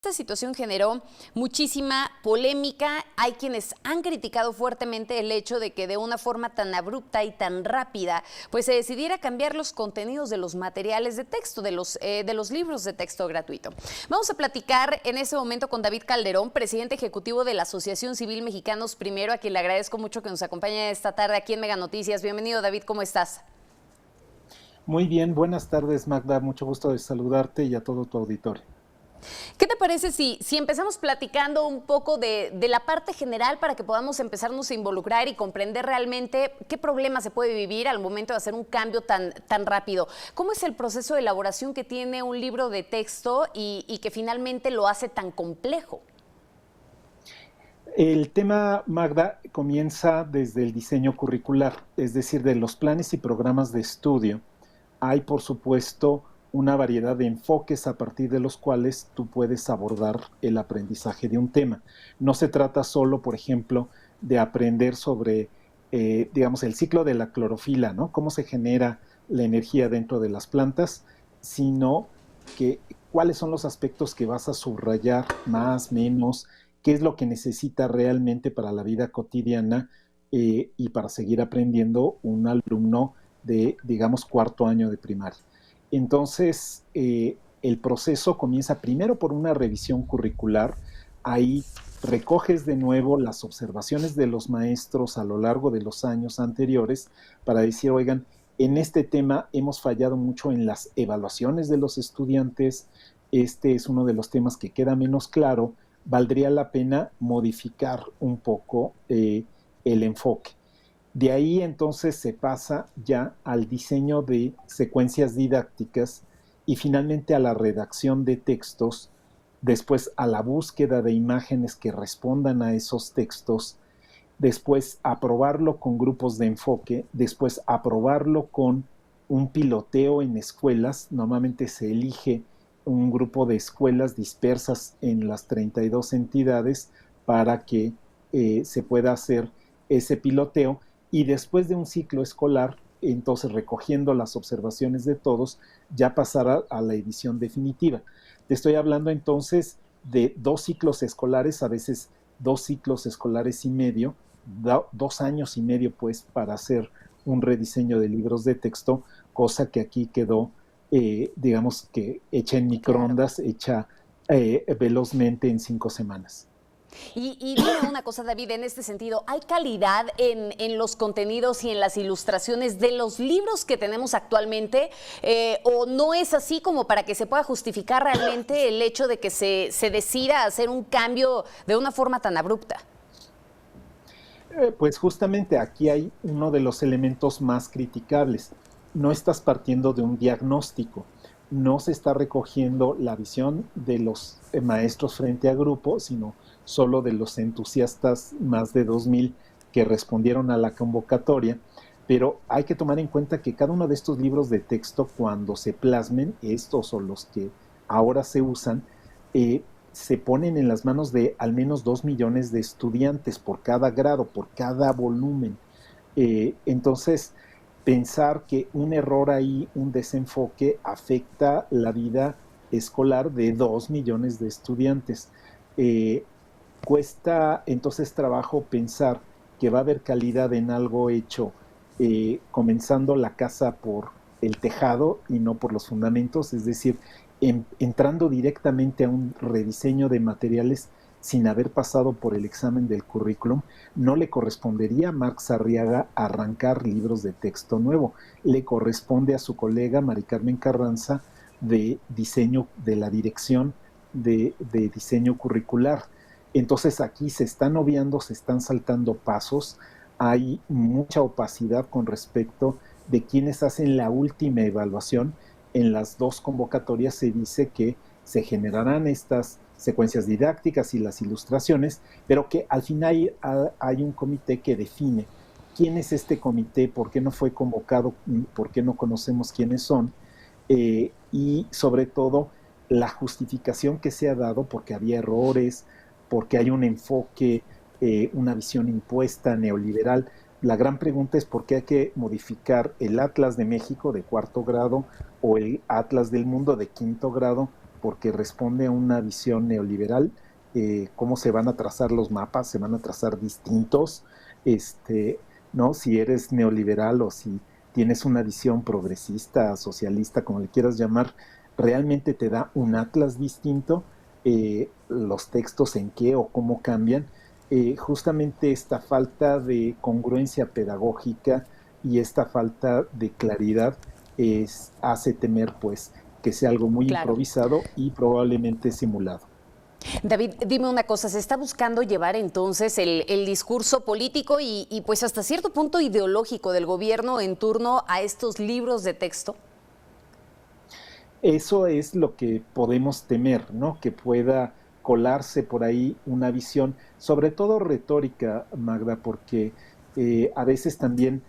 Esta situación generó muchísima polémica. Hay quienes han criticado fuertemente el hecho de que de una forma tan abrupta y tan rápida, pues se decidiera cambiar los contenidos de los materiales de texto, de los libros de texto gratuito. Vamos a platicar en este momento con David Calderón, presidente ejecutivo de la Asociación Civil Mexicanos Primero, a quien le agradezco mucho que nos acompañe esta tarde aquí en Mega Noticias. Bienvenido, David, ¿cómo estás? Muy bien, buenas tardes, Magda. Mucho gusto de saludarte y a todo tu auditorio. ¿Qué te parece si empezamos platicando un poco de la parte general para que podamos empezarnos a involucrar y comprender realmente qué problema se puede vivir al momento de hacer un cambio tan rápido? ¿Cómo es el proceso de elaboración que tiene un libro de texto y que finalmente lo hace tan complejo? El tema, Magda, comienza desde el diseño curricular, es decir, de los planes y programas de estudio. Hay, por supuesto, una variedad de enfoques a partir de los cuales tú puedes abordar el aprendizaje de un tema. No se trata solo, por ejemplo, de aprender sobre, digamos, el ciclo de la clorofila, ¿no? Cómo se genera la energía dentro de las plantas, sino que cuáles son los aspectos que vas a subrayar más, menos, qué es lo que necesita realmente para la vida cotidiana y para seguir aprendiendo un alumno de, digamos, cuarto año de primaria. Entonces, el proceso comienza primero por una revisión curricular. Ahí recoges de nuevo las observaciones de los maestros a lo largo de los años anteriores para decir, oigan, en este tema hemos fallado mucho en las evaluaciones de los estudiantes. Este es uno de los temas que queda menos claro. Valdría la pena modificar un poco el enfoque. De ahí entonces se pasa ya al diseño de secuencias didácticas y finalmente a la redacción de textos, después a la búsqueda de imágenes que respondan a esos textos, después aprobarlo con grupos de enfoque, después aprobarlo con un piloteo en escuelas. Normalmente se elige un grupo de escuelas dispersas en las 32 entidades para que se pueda hacer ese piloteo, y después de un ciclo escolar, entonces recogiendo las observaciones de todos, ya pasará a la edición definitiva. Te estoy hablando entonces de 2 ciclos escolares, a veces 2 ciclos escolares y medio, 2 años y medio pues para hacer un rediseño de libros de texto, cosa que aquí quedó, digamos que hecha en microondas, hecha velozmente en 5 semanas. Y dime una cosa, David, en este sentido, ¿hay calidad en los contenidos y en las ilustraciones de los libros que tenemos actualmente? ¿O no es así como para que se pueda justificar realmente el hecho de que se decida hacer un cambio de una forma tan abrupta? Pues justamente aquí hay uno de los elementos más criticables. No estás partiendo de un diagnóstico, no se está recogiendo la visión de los maestros frente a grupo, sino solo de los entusiastas, más de 2000 que respondieron a la convocatoria. Pero hay que tomar en cuenta que cada uno de estos libros de texto, cuando se plasmen, estos o los que ahora se usan, se ponen en las manos de al menos 2 millones de estudiantes por cada grado, por cada volumen. Entonces, pensar que un error ahí, un desenfoque, afecta la vida escolar de 2 millones de estudiantes. Eh, Cuesta entonces trabajo pensar que va a haber calidad en algo hecho, comenzando la casa por el tejado y no por los fundamentos, es decir, entrando directamente a un rediseño de materiales sin haber pasado por el examen del currículum. No le correspondería a Marx Arriaga arrancar libros de texto nuevo, le corresponde a su colega Mari Carmen Carranza de diseño, de la dirección de diseño curricular. Entonces aquí se están obviando, se están saltando pasos, hay mucha opacidad con respecto de quienes hacen la última evaluación. En las 2 convocatorias se dice que se generarán estas secuencias didácticas y las ilustraciones, pero que al final hay un comité que define quién es este comité, por qué no fue convocado, por qué no conocemos quiénes son, y sobre todo la justificación que se ha dado porque había errores, porque hay un enfoque, una visión impuesta neoliberal. La gran pregunta es por qué hay que modificar el Atlas de México de 4.º grado o el Atlas del Mundo de 5.º grado porque responde a una visión neoliberal. Cómo se van a trazar los mapas, se van a trazar distintos, ¿no? Si eres neoliberal o si tienes una visión progresista, socialista, como le quieras llamar, realmente te da un atlas distinto, los textos en qué o cómo cambian. Justamente esta falta de congruencia pedagógica y esta falta de claridad hace temer pues que sea algo muy Claro. improvisado y probablemente simulado. David, dime una cosa, ¿se está buscando llevar entonces el discurso político y pues hasta cierto punto ideológico del gobierno en torno a estos libros de texto? Eso es lo que podemos temer, ¿no? Que pueda colarse por ahí una visión, sobre todo retórica, Magda, porque a veces también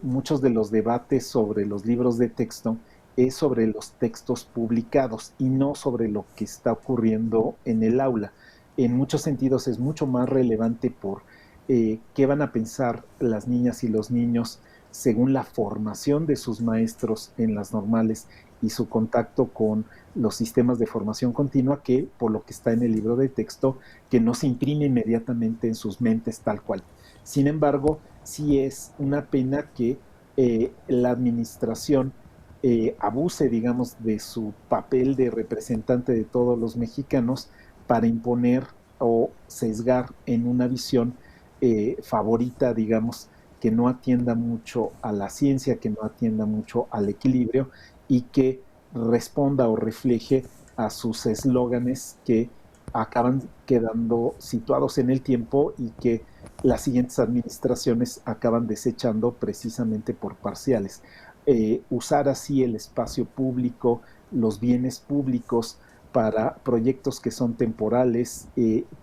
muchos de los debates sobre los libros de texto es sobre los textos publicados y no sobre lo que está ocurriendo en el aula. En muchos sentidos es mucho más relevante por qué van a pensar las niñas y los niños según la formación de sus maestros en las normales y su contacto con los sistemas de formación continua, que por lo que está en el libro de texto, que no se imprime inmediatamente en sus mentes tal cual. Sin embargo, sí es una pena que la administración abuse, digamos, de su papel de representante de todos los mexicanos para imponer o sesgar en una visión favorita, digamos, que no atienda mucho a la ciencia, que no atienda mucho al equilibrio y que responda o refleje a sus eslóganes que acaban quedando situados en el tiempo y que las siguientes administraciones acaban desechando precisamente por parciales. Usar así el espacio público, los bienes públicos para proyectos que son temporales,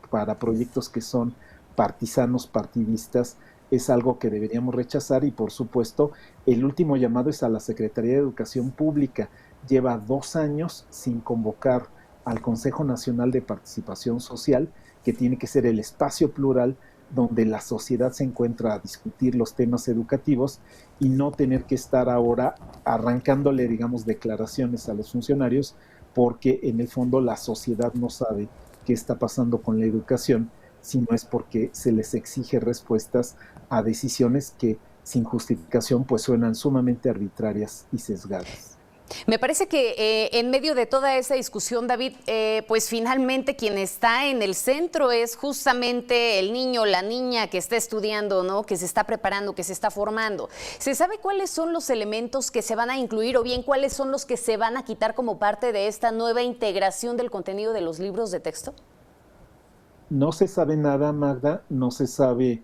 para proyectos que son partisanos, partidistas, es algo que deberíamos rechazar y por supuesto el último llamado es a la Secretaría de Educación Pública. Lleva 2 años sin convocar al Consejo Nacional de Participación Social, que tiene que ser el espacio plural donde la sociedad se encuentra a discutir los temas educativos y no tener que estar ahora arrancándole, digamos, declaraciones a los funcionarios, porque en el fondo la sociedad no sabe qué está pasando con la educación, sino es porque se les exige respuestas a decisiones que sin justificación pues suenan sumamente arbitrarias y sesgadas. Me parece que en medio de toda esa discusión, David, pues finalmente quien está en el centro es justamente el niño, la niña que está estudiando, ¿no? Que se está preparando, que se está formando. ¿Se sabe cuáles son los elementos que se van a incluir o bien cuáles son los que se van a quitar como parte de esta nueva integración del contenido de los libros de texto? No se sabe nada, Magda, no se sabe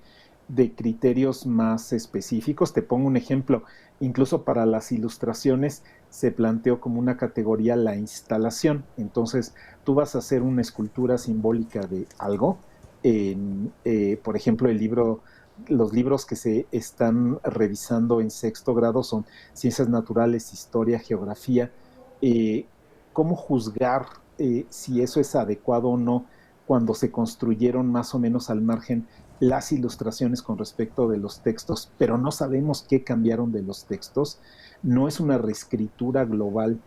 de criterios más específicos. Te pongo un ejemplo, incluso para las ilustraciones se planteó como una categoría la instalación. Entonces, tú vas a hacer una escultura simbólica de algo. Por ejemplo, los libros que se están revisando en 6º grado son ciencias naturales, historia, geografía. ¿Cómo juzgar si eso es adecuado o no cuando se construyeron más o menos al margen las ilustraciones con respecto de los textos, pero no sabemos qué cambiaron de los textos? No es una reescritura global,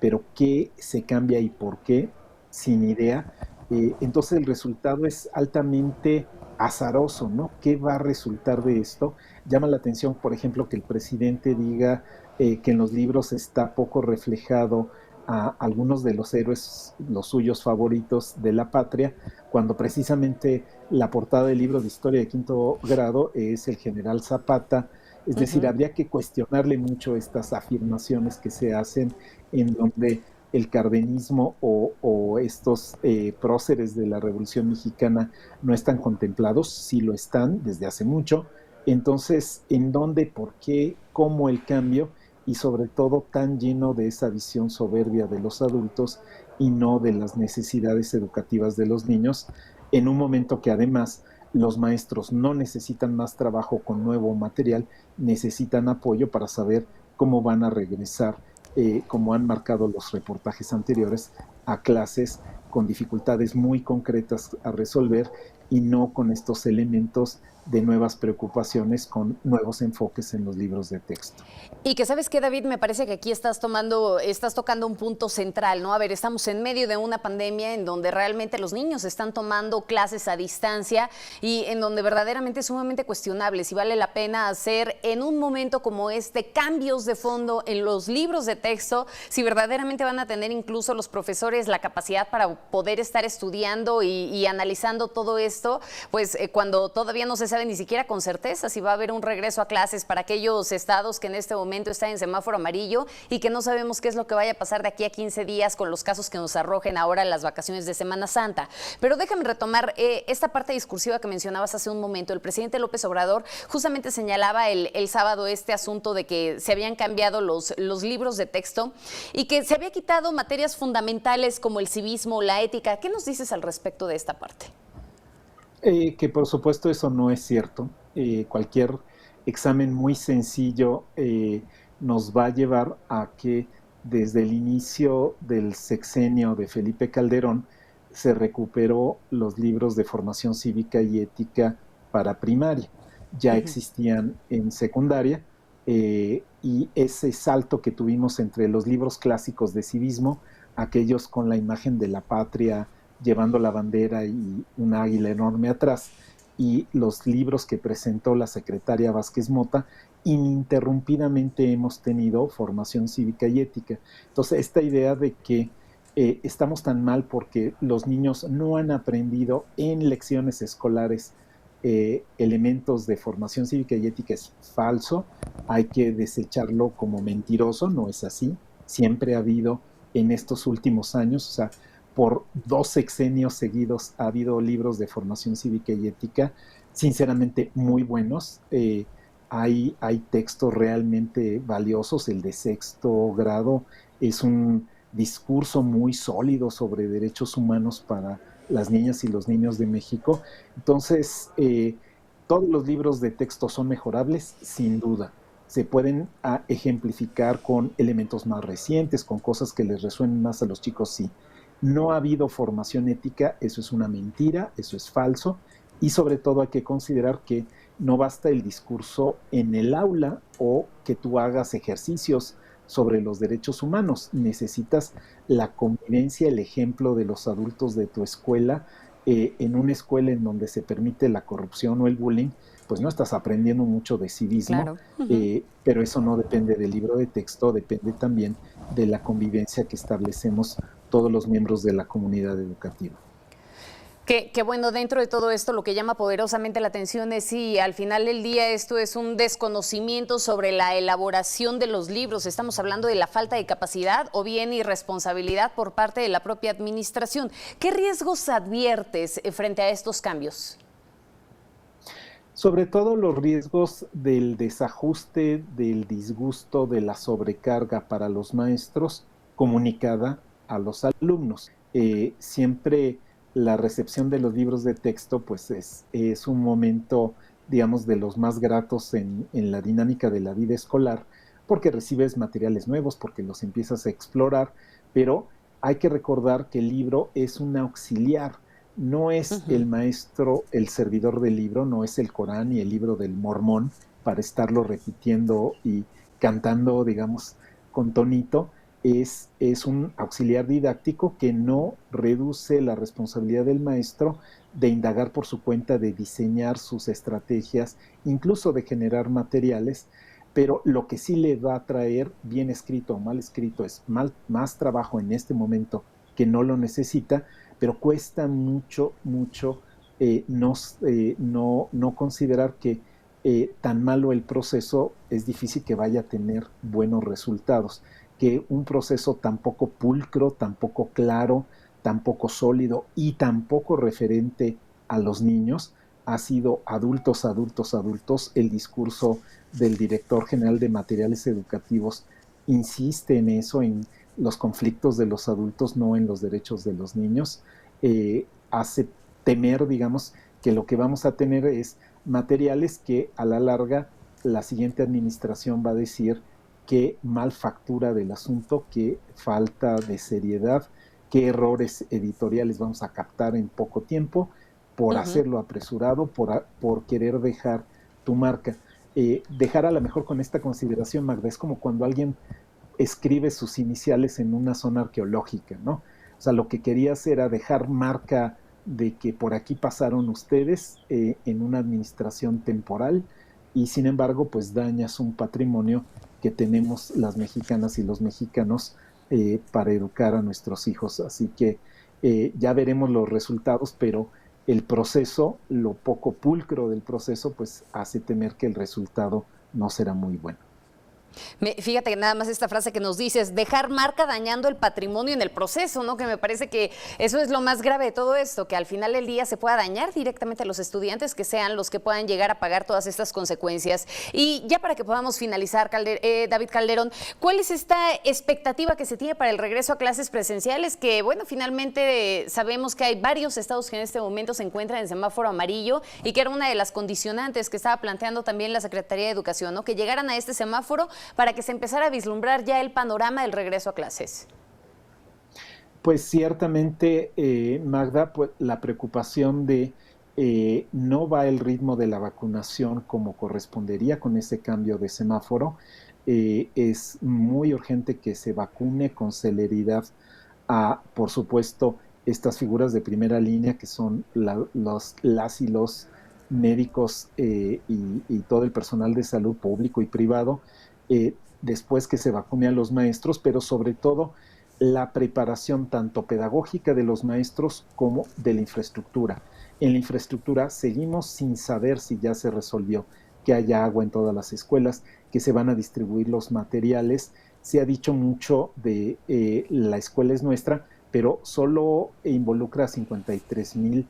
pero qué se cambia y por qué, sin idea. Entonces el resultado es altamente azaroso, ¿no? ¿Qué va a resultar de esto? Llama la atención, por ejemplo, que el presidente diga que en los libros está poco reflejado a algunos de los héroes, los suyos favoritos de la patria, cuando precisamente la portada del libro de historia de 5º grado es el general Zapata. Es decir, habría que cuestionarle mucho estas afirmaciones que se hacen en donde el cardenismo o estos próceres de la Revolución Mexicana no están contemplados, sí lo están desde hace mucho. Entonces, ¿en dónde, por qué, cómo el cambio? Y sobre todo tan lleno de esa visión soberbia de los adultos y no de las necesidades educativas de los niños, en un momento que además los maestros no necesitan más trabajo con nuevo material, necesitan apoyo para saber cómo van a regresar, como han marcado los reportajes anteriores, a clases con dificultades muy concretas a resolver y no con estos elementos de nuevas preocupaciones con nuevos enfoques en los libros de texto. Y que sabes qué, David, me parece que aquí estás tocando un punto central, ¿no? A ver, estamos en medio de una pandemia en donde realmente los niños están tomando clases a distancia y en donde verdaderamente es sumamente cuestionable si vale la pena hacer en un momento como este cambios de fondo en los libros de texto, si verdaderamente van a tener incluso los profesores la capacidad para poder estar estudiando y analizando todo esto, pues cuando todavía no se sabe ni siquiera con certeza si va a haber un regreso a clases para aquellos estados que en este momento están en semáforo amarillo y que no sabemos qué es lo que vaya a pasar de aquí a 15 días con los casos que nos arrojen ahora en las vacaciones de Semana Santa. Pero déjame retomar esta parte discursiva que mencionabas hace un momento. El presidente López Obrador justamente señalaba el sábado este asunto de que se habían cambiado los libros de texto y que se había quitado materias fundamentales como el civismo, la ética. ¿Qué nos dices al respecto de esta parte? Que por supuesto eso no es cierto. Cualquier examen muy sencillo nos va a llevar a que desde el inicio del sexenio de Felipe Calderón se recuperó los libros de formación cívica y ética para primaria. Ya existían en secundaria y ese salto que tuvimos entre los libros clásicos de civismo, aquellos con la imagen de la patria llevando la bandera y un águila enorme atrás, y los libros que presentó la secretaria Vázquez Mota, ininterrumpidamente hemos tenido formación cívica y ética. Entonces, esta idea de que estamos tan mal porque los niños no han aprendido en lecciones escolares elementos de formación cívica y ética es falso, hay que desecharlo como mentiroso, no es así. Siempre ha habido en estos últimos años, o sea, por 2 sexenios seguidos ha habido libros de formación cívica y ética, sinceramente muy buenos. Hay textos realmente valiosos. El de sexto grado es un discurso muy sólido sobre derechos humanos para las niñas y los niños de México. Entonces, todos los libros de texto son mejorables, sin duda. Se pueden ejemplificar con elementos más recientes, con cosas que les resuenen más a los chicos, sí. No ha habido formación ética, eso es una mentira, eso es falso, y sobre todo hay que considerar que no basta el discurso en el aula o que tú hagas ejercicios sobre los derechos humanos, necesitas la convivencia, el ejemplo de los adultos de tu escuela. En una escuela en donde se permite la corrupción o el bullying, pues no estás aprendiendo mucho de civismo, Claro. pero eso no depende del libro de texto, depende también de la convivencia que establecemos todos los miembros de la comunidad educativa. Que bueno, dentro de todo esto lo que llama poderosamente la atención es si al final del día esto es un desconocimiento sobre la elaboración de los libros. Estamos hablando de la falta de capacidad o bien irresponsabilidad por parte de la propia administración. ¿Qué riesgos adviertes frente a estos cambios? Sobre todo los riesgos del desajuste, del disgusto, de la sobrecarga para los maestros comunicada a los alumnos. Siempre la recepción de los libros de texto pues es un momento, digamos, de los más gratos en la dinámica de la vida escolar, porque recibes materiales nuevos, porque los empiezas a explorar, pero hay que recordar que el libro es un auxiliar, no es el maestro, el servidor del libro, no es el Corán y el libro del Mormón para estarlo repitiendo y cantando, digamos, con tonito. Es un auxiliar didáctico que no reduce la responsabilidad del maestro de indagar por su cuenta, de diseñar sus estrategias, incluso de generar materiales, pero lo que sí le va a traer, bien escrito o mal escrito, es más trabajo en este momento que no lo necesita, pero cuesta mucho no considerar que tan malo el proceso es difícil que vaya a tener buenos resultados, que un proceso tan poco pulcro, tan poco claro, tan poco sólido y tan poco referente a los niños ha sido adultos. El discurso del director general de materiales educativos insiste en eso, en los conflictos de los adultos, no en los derechos de los niños. Hace temer, digamos, que lo que vamos a tener es materiales que a la larga la siguiente administración va a decir qué mal factura del asunto, qué falta de seriedad, qué errores editoriales vamos a captar en poco tiempo, por hacerlo apresurado, por querer dejar tu marca. Dejar a lo mejor con esta consideración, Magda, es como cuando alguien escribe sus iniciales en una zona arqueológica, ¿no? O sea, lo que querías era dejar marca de que por aquí pasaron ustedes en una administración temporal y sin embargo, pues dañas un patrimonio que tenemos las mexicanas y los mexicanos para educar a nuestros hijos. Así que ya veremos los resultados, pero el proceso, lo poco pulcro del proceso, pues hace temer que el resultado no será muy bueno. Fíjate que nada más esta frase que nos dices, dejar marca dañando el patrimonio en el proceso, ¿no? Que me parece que eso es lo más grave de todo esto, que al final del día se pueda dañar directamente a los estudiantes, que sean los que puedan llegar a pagar todas estas consecuencias. Y ya para que podamos finalizar, David Calderón, ¿cuál es esta expectativa que se tiene para el regreso a clases presenciales? Que, bueno, finalmente sabemos que hay varios estados que en este momento se encuentran en semáforo amarillo y que era una de las condicionantes que estaba planteando también la Secretaría de Educación, ¿no? Que llegaran a este semáforo para que se empezara a vislumbrar ya el panorama del regreso a clases. Pues ciertamente, Magda, pues, la preocupación de no va el ritmo de la vacunación como correspondería con ese cambio de semáforo. Es muy urgente que se vacune con celeridad a, por supuesto, estas figuras de primera línea que son las y los médicos y todo el personal de salud público y privado, después que se vacune a los maestros, pero sobre todo la preparación tanto pedagógica de los maestros como de la infraestructura. En la infraestructura seguimos sin saber si ya se resolvió que haya agua en todas las escuelas, que se van a distribuir los materiales. Se ha dicho mucho de la escuela es nuestra, pero solo involucra 53,000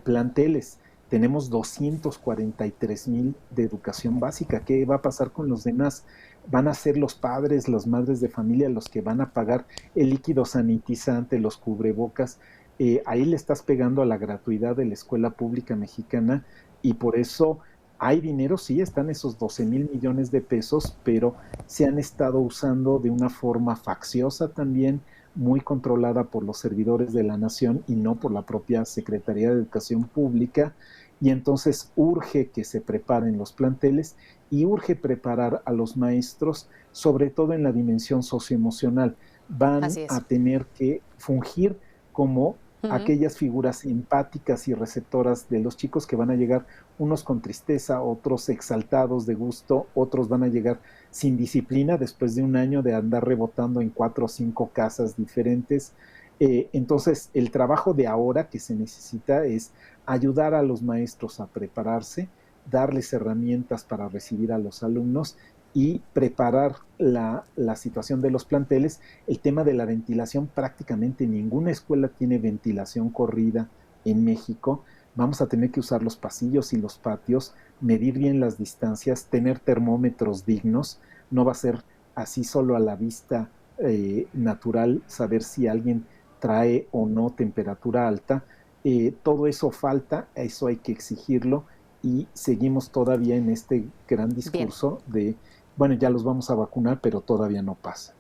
planteles. Tenemos 243,000 de educación básica. ¿Qué va a pasar con los demás? Van a ser los padres, las madres de familia los que van a pagar el líquido sanitizante, los cubrebocas. Ahí le estás pegando a la gratuidad de la escuela pública mexicana y por eso hay dinero, sí, están esos 12,000 millones de pesos, pero se han estado usando de una forma facciosa también, muy controlada por los servidores de la nación y no por la propia Secretaría de Educación Pública, y entonces urge que se preparen los planteles y urge preparar a los maestros, sobre todo en la dimensión socioemocional. Van a tener que fungir como aquellas figuras empáticas y receptoras de los chicos que van a llegar, unos con tristeza, otros exaltados de gusto, otros van a llegar sin disciplina después de un año de andar rebotando en 4 o 5 casas diferentes. Entonces, el trabajo de ahora que se necesita es ayudar a los maestros a prepararse, darles herramientas para recibir a los alumnos y preparar la situación de los planteles. El tema de la ventilación, prácticamente ninguna escuela tiene ventilación corrida en México. Vamos a tener que usar los pasillos y los patios, medir bien las distancias, tener termómetros dignos. No va a ser así solo a la vista natural saber si alguien trae o no temperatura alta. Todo eso falta, eso hay que exigirlo y seguimos todavía en este gran discurso de, bueno, ya los vamos a vacunar, pero todavía no pasa.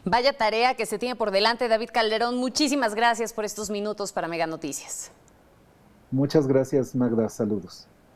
Vaya tarea que se tiene por delante, David Calderón. Muchísimas gracias por estos minutos para Mega Noticias. Muchas gracias, Magda. Saludos.